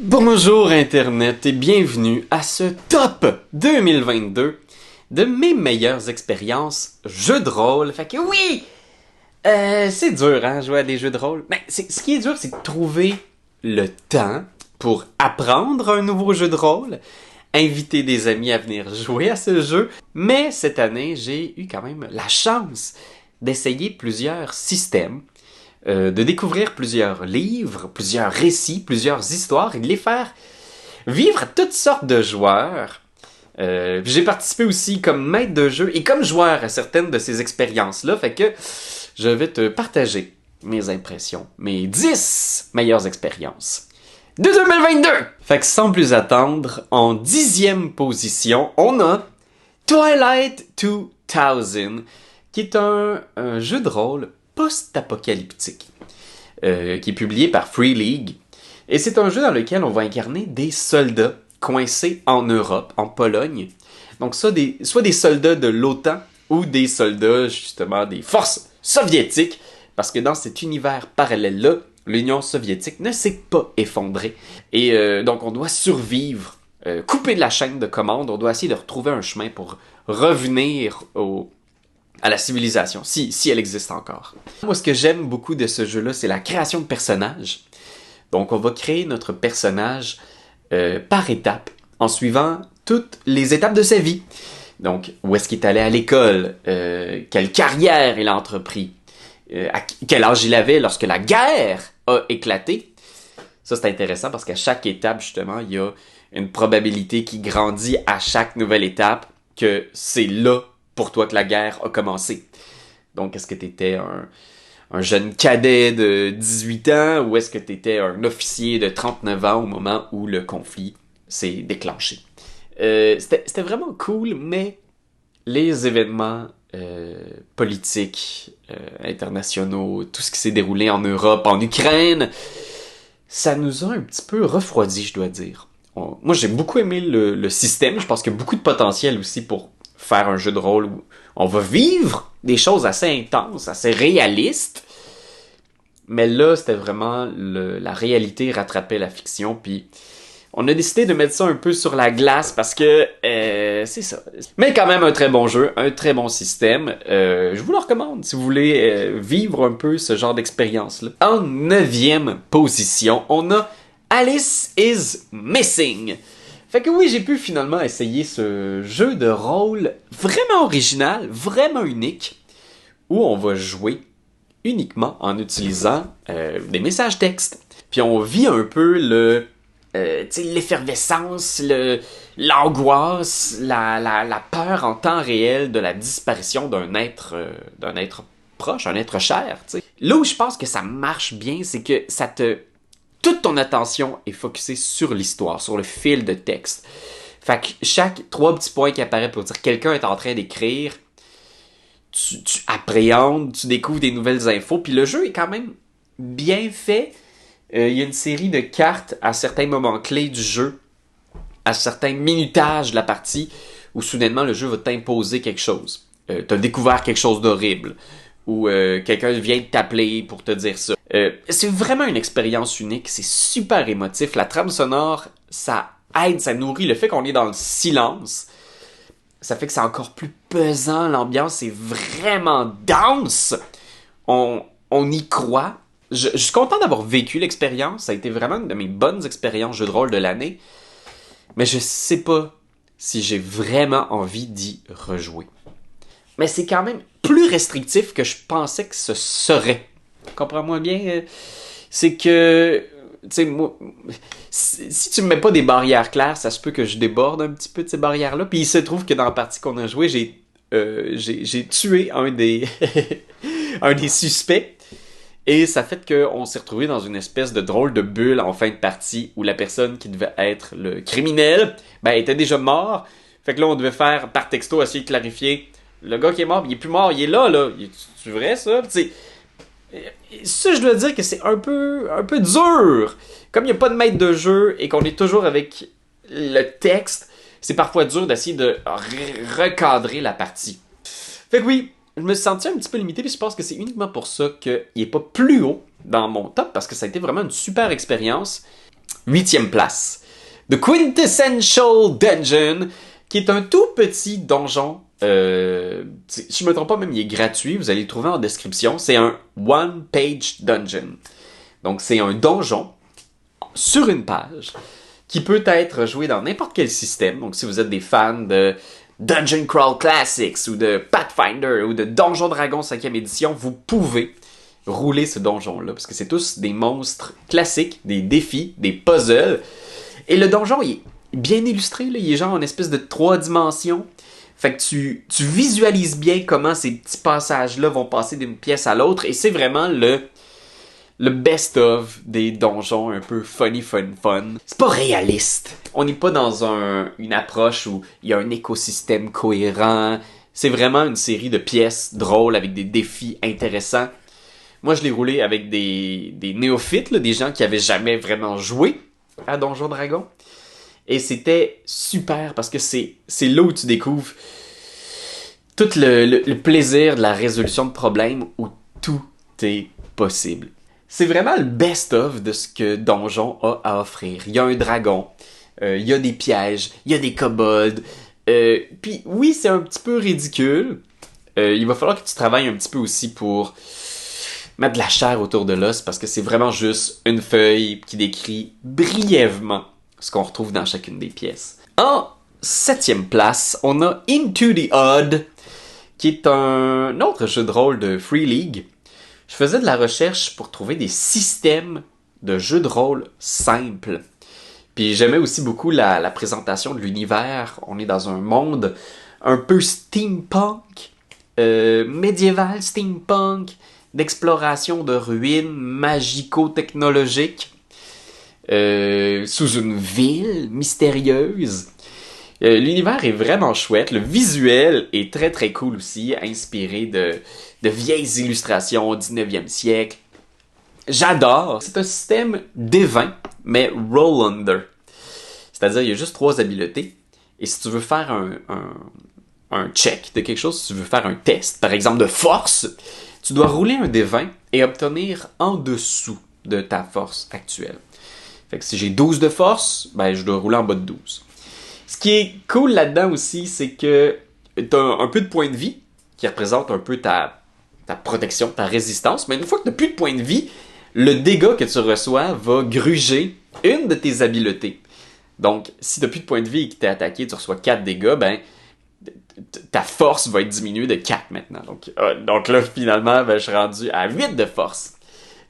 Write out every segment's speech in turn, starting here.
Bonjour Internet et bienvenue à ce top 2022 de mes meilleures expériences jeux de rôle. Fait que oui, c'est dur hein, jouer à des jeux de rôle. Mais ce qui est dur, c'est de trouver le temps pour apprendre un nouveau jeu de rôle, inviter des amis à venir jouer à ce jeu. Mais cette année, j'ai eu quand même la chance d'essayer plusieurs systèmes, de découvrir plusieurs livres, plusieurs récits, plusieurs histoires et de les faire vivre à toutes sortes de joueurs. J'ai participé aussi comme maître de jeu et comme joueur à certaines de ces expériences-là, fait que je vais te partager mes impressions, mes 10 meilleures expériences de 2022! Fait que sans plus attendre, en 10e position, on a Twilight 2000, qui est un jeu de rôle post-apocalyptique, qui est publié par Free League. Et c'est un jeu dans lequel on va incarner des soldats coincés en Europe, en Pologne. Donc soit des soldats de l'OTAN ou des soldats justement des forces soviétiques, parce que dans cet univers parallèle-là, l'Union soviétique ne s'est pas effondrée. Et donc on doit survivre, couper de la chaîne de commande, on doit essayer de retrouver un chemin pour revenir à la civilisation, si elle existe encore. Moi, ce que j'aime beaucoup de ce jeu-là, c'est la création de personnages. Donc, on va créer notre personnage par étapes, en suivant toutes les étapes de sa vie. Donc, où est-ce qu'il est allé à l'école, quelle carrière il a entrepris, à quel âge il avait lorsque la guerre a éclaté. Ça, c'est intéressant parce qu'à chaque étape, justement, il y a une probabilité qui grandit à chaque nouvelle étape que c'est là pour toi que la guerre a commencé. Donc, est-ce que tu étais un jeune cadet de 18 ans ou est-ce que tu étais un officier de 39 ans au moment où le conflit s'est déclenché? C'était vraiment cool, mais les événements politiques, internationaux, tout ce qui s'est déroulé en Europe, en Ukraine, ça nous a un petit peu refroidi, je dois dire. Moi, j'ai beaucoup aimé le système. Je pense qu'il y a beaucoup de potentiel aussi pour faire un jeu de rôle où on va vivre des choses assez intenses, assez réalistes. Mais là, c'était vraiment la réalité rattrapait la fiction. Puis on a décidé de mettre ça un peu sur la glace parce que c'est ça. Mais quand même un très bon jeu, un très bon système. Je vous le recommande si vous voulez vivre un peu ce genre d'expérience-là. En 9e position, on a Alice is Missing. Fait que oui, j'ai pu finalement essayer ce jeu de rôle vraiment original, vraiment unique, où on va jouer uniquement en utilisant des messages textes. Puis on vit un peu l'effervescence, l'angoisse, la peur en temps réel de la disparition d'un être proche, un être cher. T'sais. Là où je pense que ça marche bien, c'est que toute ton attention est focusée sur l'histoire, sur le fil de texte. Fait que chaque 3 petits points qui apparaissent pour dire quelqu'un est en train d'écrire, tu appréhendes, tu découvres des nouvelles infos, puis le jeu est quand même bien fait. Il y a une série de cartes à certains moments clés du jeu, à certains minutages de la partie, où soudainement le jeu va t'imposer quelque chose. T'as découvert quelque chose d'horrible, ou quelqu'un vient de t'appeler pour te dire ça. C'est vraiment une expérience unique, c'est super émotif. La trame sonore, ça aide, ça nourrit le fait qu'on est dans le silence. Ça fait que c'est encore plus pesant, l'ambiance est vraiment dense. On y croit. Je suis content d'avoir vécu l'expérience, ça a été vraiment une de mes bonnes expériences jeux de rôle de l'année. Mais je sais pas si j'ai vraiment envie d'y rejouer. Mais c'est quand même plus restrictif que je pensais que ce serait. Comprends-moi bien, c'est que, tu sais, moi, si tu me mets pas des barrières claires, ça se peut que je déborde un petit peu de ces barrières-là. Puis il se trouve que dans la partie qu'on a jouée, j'ai tué un des suspects. Et ça fait qu'on s'est retrouvé dans une espèce de drôle de bulle en fin de partie où la personne qui devait être le criminel, était déjà mort. Fait que là, on devait faire par texto essayer de clarifier. Le gars qui est mort, il est plus mort, il est là. C'est vrai, ça? T'sais, ça, je dois dire que c'est un peu dur. Comme il n'y a pas de maître de jeu et qu'on est toujours avec le texte, c'est parfois dur d'essayer de recadrer la partie. Fait que oui, je me suis senti un petit peu limité, puis je pense que c'est uniquement pour ça qu'il n'est pas plus haut dans mon top, parce que ça a été vraiment une super expérience. 8e place, The Quintessential Dungeon, qui est un tout petit donjon. Si je me trompe pas, même il est gratuit, vous allez le trouver en description. C'est un one-page dungeon. Donc c'est un donjon sur une page qui peut être joué dans n'importe quel système. Donc si vous êtes des fans de Dungeon Crawl Classics ou de Pathfinder ou de Donjon Dragon 5e édition, vous pouvez rouler ce donjon-là, parce que c'est tous des monstres classiques, des défis, des puzzles. Et le donjon, il est bien illustré, là. Il est genre en espèce de 3 dimensions. Fait que tu visualises bien comment ces petits passages-là vont passer d'une pièce à l'autre, et c'est vraiment le best-of des donjons un peu funny. C'est pas réaliste. On n'est pas dans une approche où il y a un écosystème cohérent. C'est vraiment une série de pièces drôles avec des défis intéressants. Moi, je l'ai roulé avec des néophytes, là, des gens qui avaient jamais vraiment joué à Donjon Dragon. Et c'était super parce que c'est là où tu découvres tout le plaisir de la résolution de problèmes, où tout est possible. C'est vraiment le best-of de ce que Donjon a à offrir. Il y a un dragon, il y a des pièges, il y a des kobolds. Puis oui, c'est un petit peu ridicule. Il va falloir que tu travailles un petit peu aussi pour mettre de la chair autour de l'os, parce que c'est vraiment juste une feuille qui décrit brièvement ce qu'on retrouve dans chacune des pièces. En 7e place, on a Into the Odd, qui est un autre jeu de rôle de Free League. Je faisais de la recherche pour trouver des systèmes de jeux de rôle simples. Puis j'aimais aussi beaucoup la présentation de l'univers. On est dans un monde un peu steampunk, médiéval steampunk, d'exploration de ruines magico-technologiques, sous une ville mystérieuse. L'univers est vraiment chouette. Le visuel est très très cool aussi, inspiré de vieilles illustrations au 19e siècle. J'adore. C'est un système D20, mais roll under. C'est-à-dire, il y a juste 3 habiletés. Et si tu veux faire un check de quelque chose, si tu veux faire un test, par exemple de force, tu dois rouler un D20 et obtenir en dessous de ta force actuelle. Fait que si j'ai 12 de force, ben je dois rouler en bas de 12. Ce qui est cool là-dedans aussi, c'est que tu as un peu de points de vie qui représente un peu ta protection, ta résistance. Mais une fois que tu n'as plus de points de vie, le dégât que tu reçois va gruger une de tes habiletés. Donc, si tu n'as plus de points de vie et que tu es attaqué, tu reçois 4 dégâts, ben ta force va être diminuée de 4 maintenant. Donc là, finalement, ben, je suis rendu à 8 de force.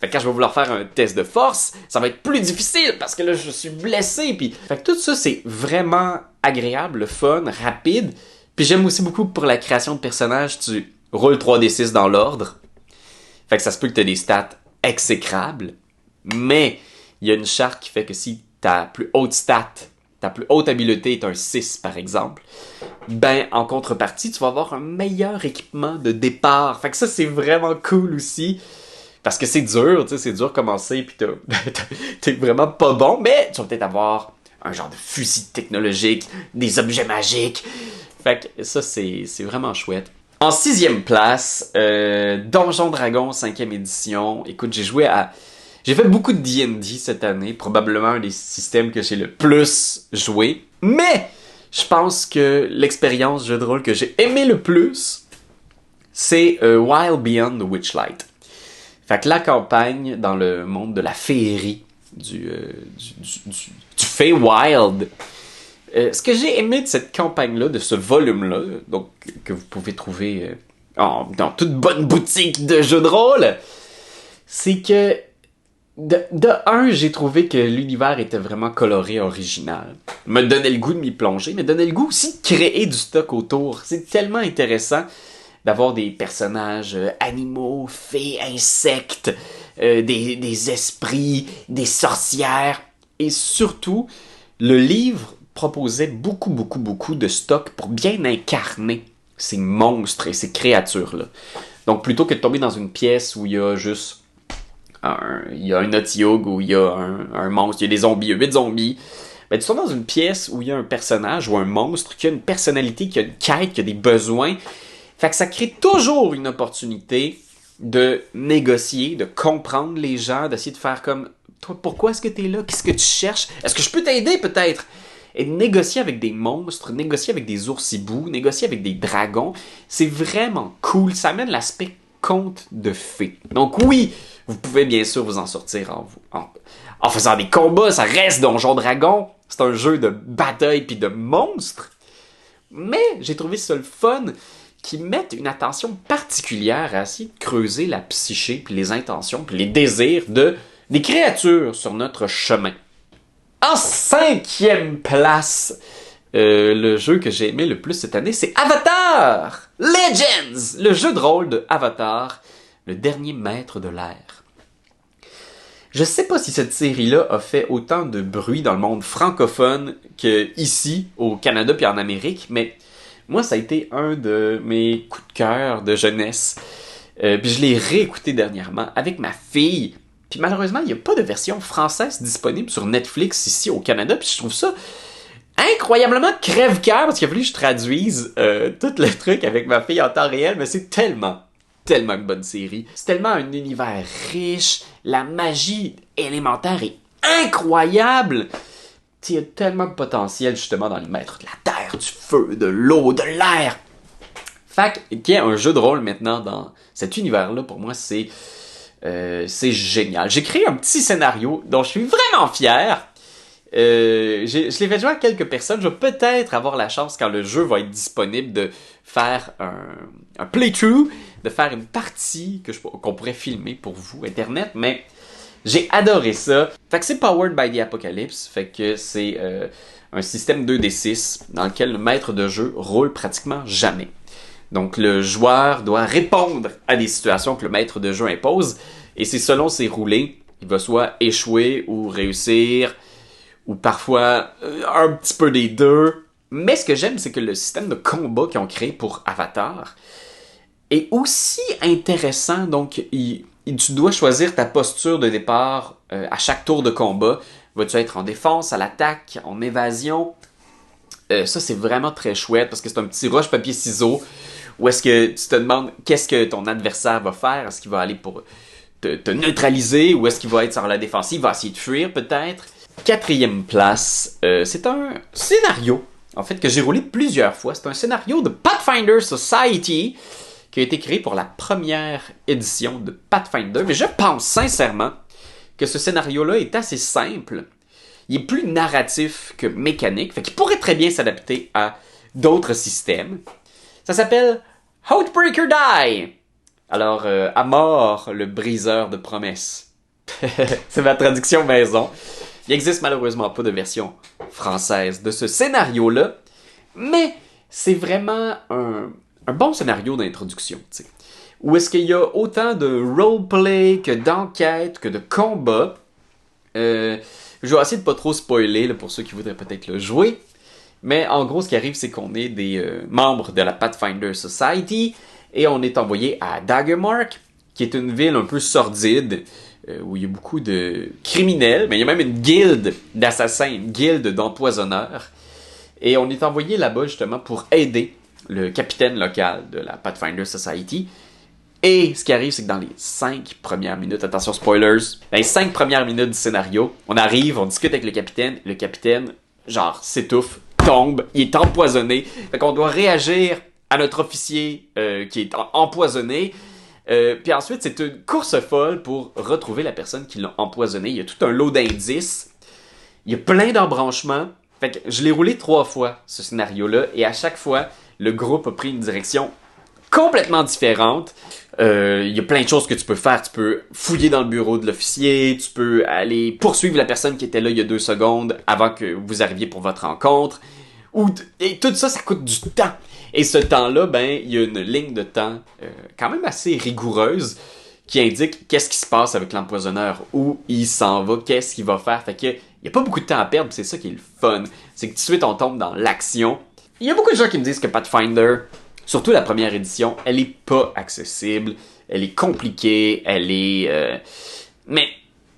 Fait que quand je vais vouloir faire un test de force, ça va être plus difficile parce que là, je suis blessé. Puis... Fait que tout ça, c'est vraiment agréable, fun, rapide. Puis j'aime aussi beaucoup pour la création de personnages, tu roules 3d6 dans l'ordre. Fait que ça se peut que tu aies des stats exécrables. Mais il y a une charte qui fait que si ta plus haute stat, ta plus haute habileté est un 6 par exemple, ben en contrepartie, tu vas avoir un meilleur équipement de départ. Fait que ça, c'est vraiment cool aussi. Parce que c'est dur, tu sais, c'est dur de commencer, pis t'es vraiment pas bon, mais tu vas peut-être avoir un genre de fusil technologique, des objets magiques. Fait que ça, c'est vraiment chouette. En 6e place, Donjon Dragon 5e édition. Écoute, j'ai fait beaucoup de D&D cette année, probablement un des systèmes que j'ai le plus joué. Mais, je pense que l'expérience jeu de rôle que j'ai aimé le plus, c'est Wild Beyond the Witchlight. Fait que la campagne dans le monde de la féerie, du Feywild. Ce que j'ai aimé de cette campagne-là, de ce volume-là, donc que vous pouvez trouver dans toute bonne boutique de jeux de rôle, c'est que de un, j'ai trouvé que l'univers était vraiment coloré, original. Me donnait le goût de m'y plonger, mais donnait le goût aussi de créer du stock autour. C'est tellement intéressant d'avoir des personnages animaux, fées, insectes, des esprits, des sorcières. Et surtout, le livre proposait beaucoup de stock pour bien incarner ces monstres et ces créatures-là. Donc, plutôt que de tomber dans une pièce où il y a juste il y a un Otyugh, où il y a un monstre, il y a des zombies, il y a 8 zombies, ben, tu tombes dans une pièce où il y a un personnage ou un monstre qui a une personnalité, qui a une quête, qui a des besoins. Fait que ça crée toujours une opportunité de négocier, de comprendre les gens, d'essayer de faire comme Toi, pourquoi est-ce que t'es là? Qu'est-ce que tu cherches? Est-ce que je peux t'aider peut-être? Et négocier avec des monstres, négocier avec des ours-hiboux, négocier avec des dragons, c'est vraiment cool. Ça amène l'aspect conte de fées. Donc oui, vous pouvez bien sûr vous en sortir en faisant des combats. Ça reste Donjon Dragon. C'est un jeu de bataille puis de monstres. Mais j'ai trouvé ça le fun qu'ils mettent une attention particulière à essayer de creuser la psyché puis les intentions puis les désirs des créatures sur notre chemin. En 5e place, le jeu que j'ai aimé le plus cette année, c'est Avatar Legends, le jeu de rôle de Avatar, le dernier maître de l'air. Je sais pas si cette série-là a fait autant de bruit dans le monde francophone qu'ici, au Canada puis en Amérique, mais moi, ça a été un de mes coups de cœur de jeunesse. Puis je l'ai réécouté dernièrement avec ma fille. Puis malheureusement, il n'y a pas de version française disponible sur Netflix ici au Canada. Puis je trouve ça incroyablement crève-cœur parce qu'il a fallu que je traduise tout le truc avec ma fille en temps réel. Mais c'est tellement une bonne série. C'est tellement un univers riche. La magie élémentaire est incroyable. Il y a tellement de potentiel justement dans les maîtres de la terre, du feu, de l'eau, de l'air. Fait qu'il y a un jeu de rôle maintenant dans cet univers-là, pour moi, c'est génial. J'ai créé un petit scénario dont je suis vraiment fier. Je l'ai fait jouer à quelques personnes. Je vais peut-être avoir la chance, quand le jeu va être disponible, de faire un playthrough, de faire une partie qu'on pourrait filmer pour vous, Internet, mais j'ai adoré ça. Fait que c'est Powered by the Apocalypse, fait que c'est un système 2D6 dans lequel le maître de jeu roule pratiquement jamais. Donc le joueur doit répondre à des situations que le maître de jeu impose, et c'est selon ses roulés, il va soit échouer ou réussir, ou parfois un petit peu des deux. Mais ce que j'aime, c'est que le système de combat qu'ils ont créé pour Avatar est aussi intéressant. Donc tu dois choisir ta posture de départ à chaque tour de combat. Vas-tu être en défense, à l'attaque, en évasion? Ça, c'est vraiment très chouette parce que c'est un petit roche, papier, ciseaux. Où est-ce que tu te demandes qu'est-ce que ton adversaire va faire? Est-ce qu'il va aller pour te neutraliser ou est-ce qu'il va être sur la défensive? Il va essayer de fuir peut-être. 4e place, c'est un scénario, en fait, que j'ai roulé plusieurs fois. C'est un scénario de Pathfinder Society qui a été créé pour la première édition de Pathfinder. Mais je pense sincèrement que ce scénario-là est assez simple. Il est plus narratif que mécanique, fait qu'il pourrait très bien s'adapter à d'autres systèmes. Ça s'appelle Outbreaker Die. Alors, à mort, le briseur de promesses. C'est ma traduction maison. Il existe malheureusement pas de version française de ce scénario-là, mais c'est vraiment un bon scénario d'introduction, tu sais. Où est-ce qu'il y a autant de roleplay que d'enquête, que de combat. Je vais essayer de pas trop spoiler là, pour ceux qui voudraient peut-être le jouer. Mais en gros, ce qui arrive, c'est qu'on est des membres de la Pathfinder Society et on est envoyé à Daggermark, qui est une ville un peu sordide, où il y a beaucoup de criminels, mais il y a même une guilde d'assassins, une guilde d'empoisonneurs. Et on est envoyé là-bas justement pour aider le capitaine local de la Pathfinder Society. Et ce qui arrive, c'est que dans les 5 premières minutes, attention spoilers, dans les 5 premières minutes du scénario, on arrive, on discute avec le capitaine, genre, s'étouffe, tombe, il est empoisonné. Fait qu'on doit réagir à notre officier qui est empoisonné. Puis ensuite, c'est une course folle pour retrouver la personne qui l'a empoisonné. Il y a tout un lot d'indices. Il y a plein d'embranchements. Fait que je l'ai roulé 3 fois, ce scénario-là, et à chaque fois, le groupe a pris une direction complètement différente. Il y a plein de choses que tu peux faire. Tu peux fouiller dans le bureau de l'officier, tu peux aller poursuivre la personne qui était là il y a 2 secondes avant que vous arriviez pour votre rencontre. Et tout ça, ça coûte du temps. Et ce temps-là, il y a une ligne de temps quand même assez rigoureuse qui indique qu'est-ce qui se passe avec l'empoisonneur, où il s'en va, qu'est-ce qu'il va faire. Fait que il n'y a pas beaucoup de temps à perdre, c'est ça qui est le fun. C'est que tout de suite, on tombe dans l'action. Il y a beaucoup de gens qui me disent que Pathfinder, surtout la première édition, elle est pas accessible, elle est compliquée, elle est... Mais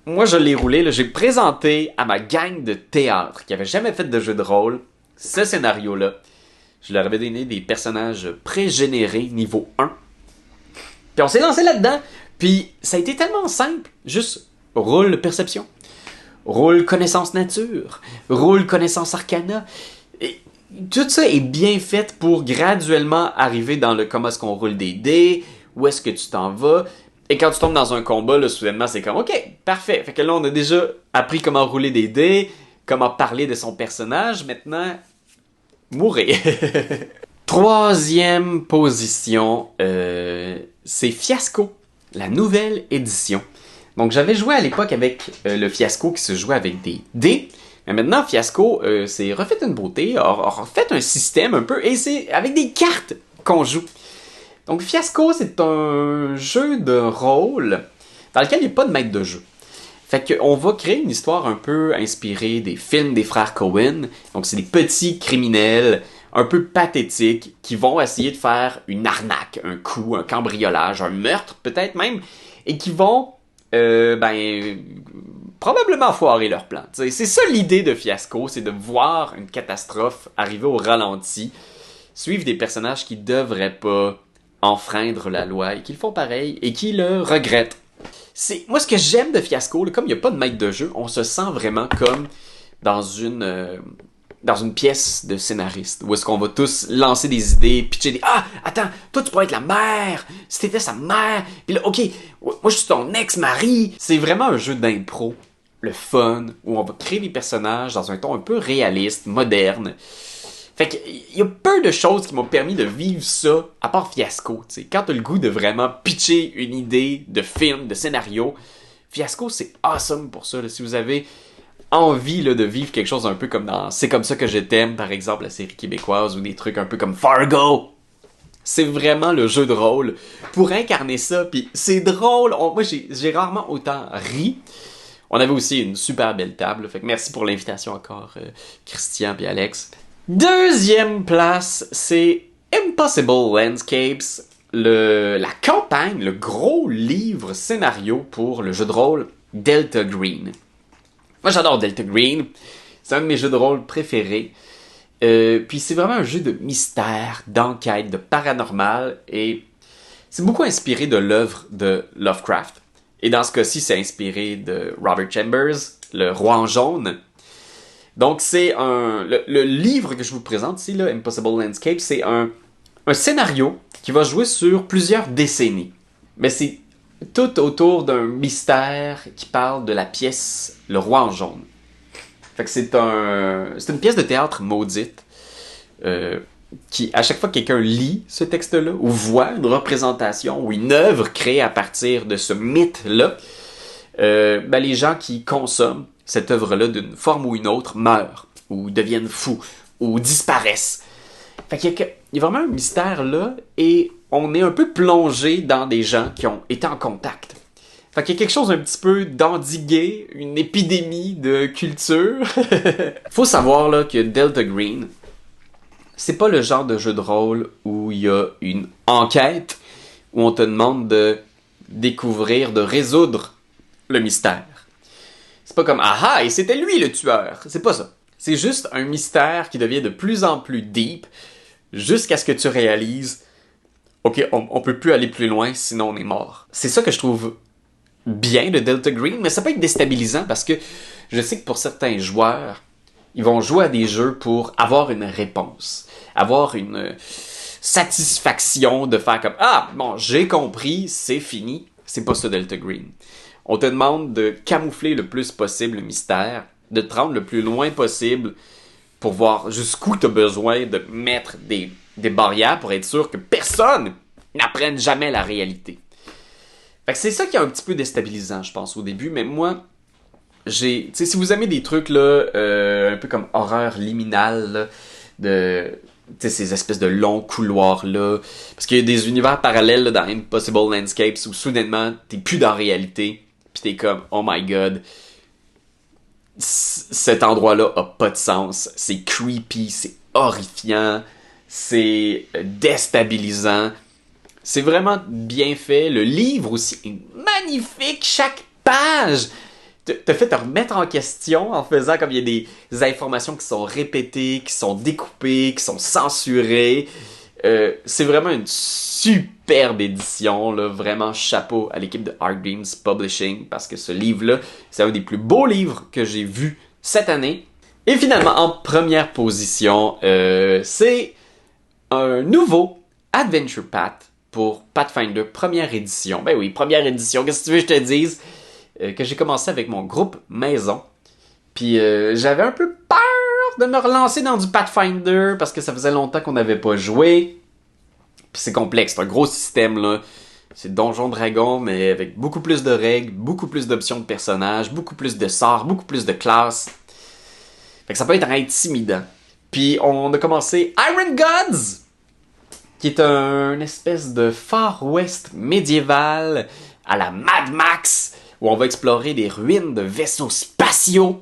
moi, je l'ai roulé, là, j'ai présenté à ma gang de théâtre qui avait jamais fait de jeu de rôle ce scénario-là. Je leur avais donné des personnages pré-générés niveau 1. Puis on s'est lancé là-dedans. Puis ça a été tellement simple. Juste roule perception. roule connaissance nature, roule connaissance arcana. Et tout ça est bien fait pour graduellement arriver dans le comment est-ce qu'on roule des dés, où est-ce que tu t'en vas. Et quand tu tombes dans un combat, là, soudainement, c'est comme, OK, parfait. Fait que là, on a déjà appris comment rouler des dés, comment parler de son personnage. Maintenant, mourir. Troisième position, c'est Fiasco, la nouvelle édition. Donc, j'avais joué à l'époque avec le Fiasco qui se jouait avec des dés. Mais maintenant, Fiasco s'est refait une beauté, a refait un système un peu, et c'est avec des cartes qu'on joue. Donc, Fiasco, c'est un jeu de rôle dans lequel il n'y a pas de maître de jeu. Fait qu'on va créer une histoire un peu inspirée des films des frères Coen. Donc, c'est des petits criminels un peu pathétiques qui vont essayer de faire une arnaque, un coup, un cambriolage, un meurtre peut-être même, et qui vont, probablement foirer leur plan. T'sais, c'est ça l'idée de Fiasco, c'est de voir une catastrophe arriver au ralenti, suivre des personnages qui devraient pas enfreindre la loi et qui le font pareil et qui le regrettent. Moi, ce que j'aime de Fiasco, là, comme il n'y a pas de maître de jeu, on se sent vraiment comme dans une pièce de scénariste, où est-ce qu'on va tous lancer des idées, pitcher des « Ah, attends, toi tu pourrais être la mère, si t'étais sa mère, puis là, ok, moi je suis ton ex-mari. » C'est vraiment un jeu d'impro, le fun, où on va créer des personnages dans un ton un peu réaliste, moderne. Fait qu'il y a peu de choses qui m'ont permis de vivre ça, à part Fiasco, tu sais. Quand t'as le goût de vraiment pitcher une idée de film, de scénario, Fiasco, c'est awesome pour ça, là. Si vous avez envie là, de vivre quelque chose un peu comme dans C'est comme ça que je t'aime, par exemple, la série québécoise, ou des trucs un peu comme Fargo, c'est vraiment le jeu de rôle pour incarner ça, puis c'est drôle. Moi, j'ai rarement autant ri. On avait aussi une super belle table, fait que merci pour l'invitation encore, Christian et Alex. Deuxième place, c'est Impossible Landscapes, la campagne, le gros livre scénario pour le jeu de rôle Delta Green. Moi, j'adore Delta Green. C'est un de mes jeux de rôle préférés. Puis c'est vraiment un jeu de mystère, d'enquête, de paranormal. Et c'est beaucoup inspiré de l'œuvre de Lovecraft. Et dans ce cas-ci, c'est inspiré de Robert Chambers, Le Roi en jaune. Donc c'est le livre que je vous présente ici, là, Impossible Landscape, c'est un scénario qui va jouer sur plusieurs décennies. Mais c'est tout autour d'un mystère qui parle de la pièce Le Roi en jaune. Fait que c'est une pièce de théâtre maudite qui, à chaque fois que quelqu'un lit ce texte-là ou voit une représentation ou une œuvre créée à partir de ce mythe-là, les gens qui consomment cette œuvre-là d'une forme ou une autre meurent ou deviennent fous ou disparaissent. Fait qu'il y a vraiment un mystère là et on est un peu plongé dans des gens qui ont été en contact. Fait qu'il y a quelque chose un petit peu d'endigué, une épidémie de culture. Faut savoir là que Delta Green, c'est pas le genre de jeu de rôle où il y a une enquête, où on te demande de découvrir, de résoudre le mystère. C'est pas comme « Ah ah, et c'était lui le tueur !» C'est pas ça. C'est juste un mystère qui devient de plus en plus deep jusqu'à ce que tu réalises « Ok, on peut plus aller plus loin, sinon on est mort. » C'est ça que je trouve bien de Delta Green, mais ça peut être déstabilisant parce que je sais que pour certains joueurs, ils vont jouer à des jeux pour avoir une réponse, avoir une satisfaction de faire comme « Ah, bon, j'ai compris, c'est fini. » C'est pas ça Delta Green. On te demande de camoufler le plus possible le mystère, de te rendre le plus loin possible pour voir jusqu'où tu as besoin de mettre des barrières pour être sûr que personne n'apprenne jamais la réalité. Fait que c'est ça qui est un petit peu déstabilisant, je pense, au début, mais moi, si vous aimez des trucs, là, un peu comme horreur liminale, là, ces espèces de longs couloirs-là, parce qu'il y a des univers parallèles là, dans Impossible Landscapes où soudainement, t'es plus dans la réalité, pis t'es comme, oh my god, cet endroit-là a pas de sens, c'est creepy, c'est horrifiant, c'est déstabilisant, c'est vraiment bien fait, le livre aussi est magnifique, chaque page te fait te remettre en question en faisant comme il y a des informations qui sont répétées, qui sont découpées, qui sont censurées, C'est vraiment une superbe édition, là. Vraiment chapeau à l'équipe de Art Dreams Publishing, parce que ce livre-là, c'est un des plus beaux livres que j'ai vu cette année. Et finalement, en première position, c'est un nouveau Adventure Path pour Pathfinder première édition. Ben oui, première édition, qu'est-ce que tu veux que je te dise? Que j'ai commencé avec mon groupe maison. Puis j'avais un peu peur de me relancer dans du Pathfinder parce que ça faisait longtemps qu'on n'avait pas joué. Puis c'est complexe, c'est un gros système là. C'est Donjon Dragon, mais avec beaucoup plus de règles, beaucoup plus d'options de personnages, beaucoup plus de sorts, beaucoup plus de classes. Fait que ça peut être intimidant. Puis on a commencé Iron Gods, qui est un espèce de Far West médiéval à la Mad Max, où on va explorer des ruines de vaisseaux spatiaux.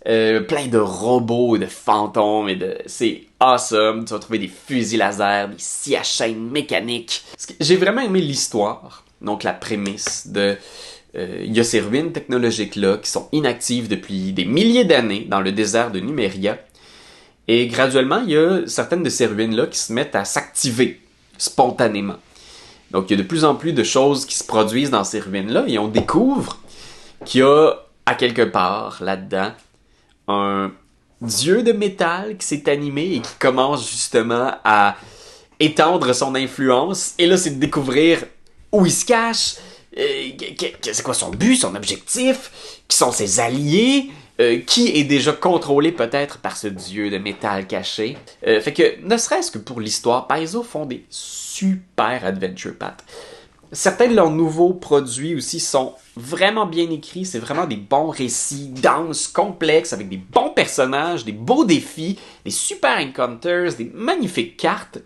Plein de robots, de fantômes, c'est awesome. Tu vas trouver des fusils laser, des scies à chaîne mécaniques. J'ai vraiment aimé l'histoire, donc la prémisse de... Il y a ces ruines technologiques-là qui sont inactives depuis des milliers d'années dans le désert de Numéria. Et graduellement, il y a certaines de ces ruines-là qui se mettent à s'activer spontanément. Donc il y a de plus en plus de choses qui se produisent dans ces ruines-là et on découvre qu'il y a à quelque part là-dedans un dieu de métal qui s'est animé et qui commence justement à étendre son influence. Et là, c'est de découvrir où il se cache, c'est quoi son but, son objectif, qui sont ses alliés, qui est déjà contrôlé peut-être par ce dieu de métal caché. Fait que, ne serait-ce que pour l'histoire, Paizo font des super adventure paths. Certains de leurs nouveaux produits aussi sont vraiment bien écrits. C'est vraiment des bons récits, denses, complexes, avec des bons personnages, des beaux défis, des super encounters, des magnifiques cartes.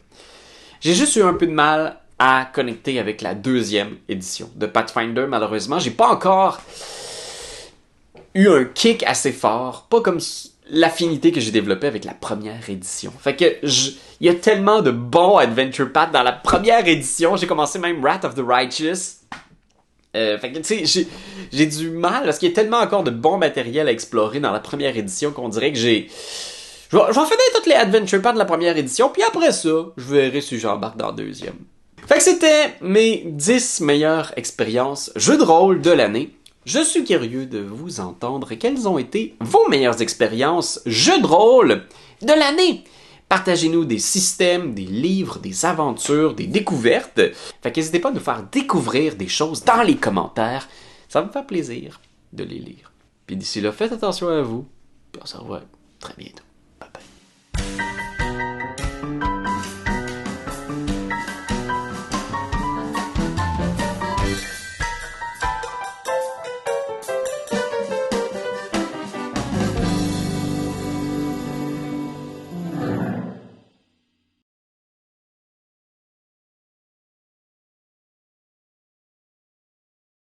J'ai juste eu un peu de mal à connecter avec la deuxième édition de Pathfinder, malheureusement. J'ai pas encore eu un kick assez fort, pas comme l'affinité que j'ai développée avec la première édition. Fait que il y a tellement de bons Adventure Paths dans la première édition. J'ai commencé même Wrath of the Righteous. Fait que tu sais, j'ai du mal parce qu'il y a tellement encore de bon matériel à explorer dans la première édition qu'on dirait que je vais finir toutes les Adventure Paths de la première édition, puis après ça, je verrai si j'embarque dans la deuxième. Fait que c'était mes 10 meilleures expériences jeux de rôle de l'année. Je suis curieux de vous entendre. Quelles ont été vos meilleures expériences jeux de rôle de l'année? Partagez-nous des systèmes, des livres, des aventures, des découvertes. Fait qu'hésitez pas à nous faire découvrir des choses dans les commentaires. Ça va me faire plaisir de les lire. Puis d'ici là, faites attention à vous. Puis on se revoit très bientôt. Bye bye.